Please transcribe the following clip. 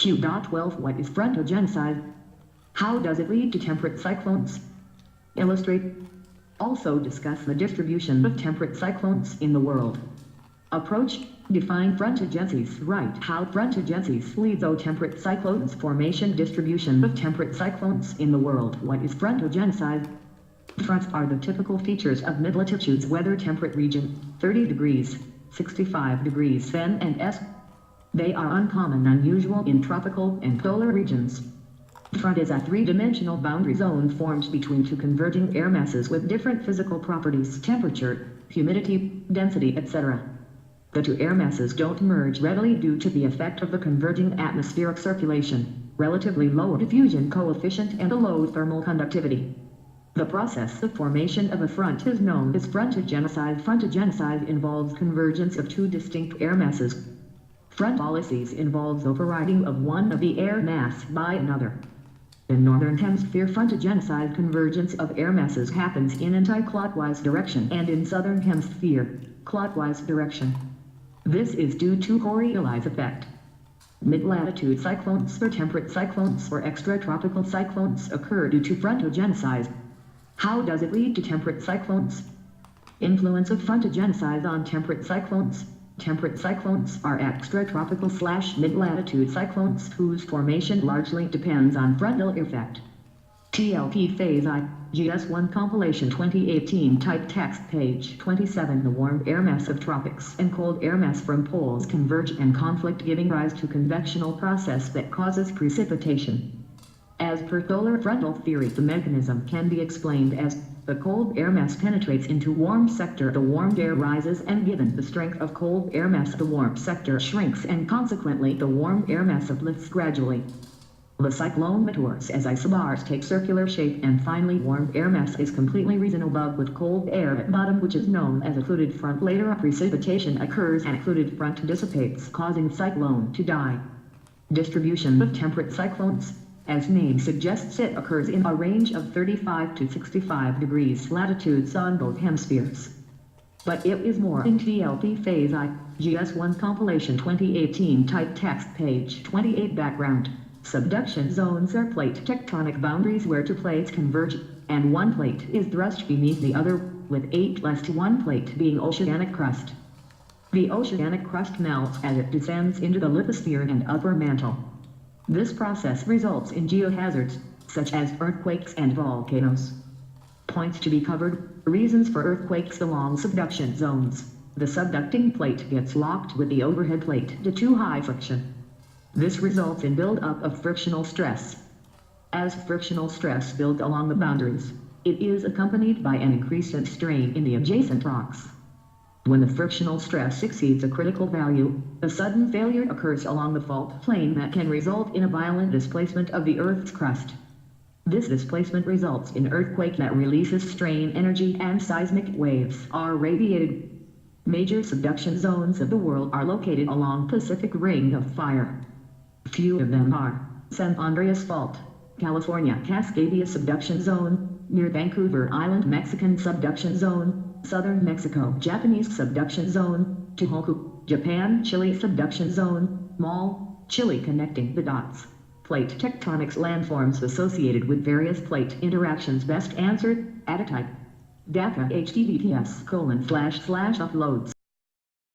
Q.12 What is frontogenocide? How does it lead to temperate cyclones? Illustrate. Also discuss the distribution of temperate cyclones in the world. Approach. Define frontogenesis. Right. How frontogenesis leads to temperate cyclones. Formation. Distribution of temperate cyclones in the world. What is frontogenocide? Fronts are the typical features of mid-latitude's weather temperate region, 30 degrees, 65 degrees N and S. They are uncommon and unusual in tropical and polar regions. Front is a three-dimensional boundary zone formed between two converging air masses with different physical properties, temperature, humidity, density, etc. The two air masses don't merge readily due to the effect of the converging atmospheric circulation, relatively low diffusion coefficient and a low thermal conductivity. The process of formation of a front is known as frontogenocide. Frontogenocide involves convergence of two distinct air masses. Frontolysis involves overriding of one of the air mass by another. In northern hemisphere, frontogenocide convergence of air masses happens in anti-clockwise direction, and in southern hemisphere, clockwise direction. This is due to Coriolis effect. Mid-latitude cyclones or temperate cyclones or extratropical cyclones occur due to frontogenocide. How does it lead to temperate cyclones? Influence of frontogenocide on temperate cyclones. Temperate cyclones are extratropical/mid-latitude cyclones whose formation largely depends on frontal effect. TLP Phase I, GS1 Compilation 2018 Type Text Page 27 The warm air mass of tropics and cold air mass from poles converge and conflict, giving rise to convectional process that causes precipitation. As per polar frontal theory, the mechanism can be explained as the cold air mass penetrates into warm sector, the warm air rises, and given the strength of cold air mass, the warm sector shrinks and consequently the warm air mass uplifts gradually. The cyclone matures as isobars take circular shape, and finally warm air mass is completely risen above with cold air at bottom, which is known as occluded front. Later a precipitation occurs and occluded front dissipates, causing cyclone to die. Distribution of temperate cyclones. As name suggests, it occurs in a range of 35 to 65 degrees latitudes on both hemispheres. But it is more in TLP Phase I, GS1 Compilation 2018 Type Text Page 28 Background. Subduction zones are plate tectonic boundaries where two plates converge, and one plate is thrust beneath the other, with 8+1 plate being oceanic crust. The oceanic crust melts as it descends into the lithosphere and upper mantle. This process results in geohazards, such as earthquakes and volcanoes. Points to be covered. Reasons for earthquakes along subduction zones. The subducting plate gets locked with the overhead plate due to high friction. This results in build-up of frictional stress. As frictional stress builds along the boundaries, it is accompanied by an increase in strain in the adjacent rocks. When the frictional stress exceeds a critical value, a sudden failure occurs along the fault plane that can result in a violent displacement of the Earth's crust. This displacement results in earthquake that releases strain energy, and seismic waves are radiated. Major subduction zones of the world are located along Pacific Ring of Fire. Few of them are San Andreas Fault, California Cascadia Subduction Zone, near Vancouver Island Mexican Subduction Zone, Southern Mexico Japanese Subduction Zone, Tohoku, Japan Chile Subduction Zone, Mall, Chile. Connecting the dots. Plate tectonics. Landforms associated with various plate interactions best answered at a type. Data https://uploads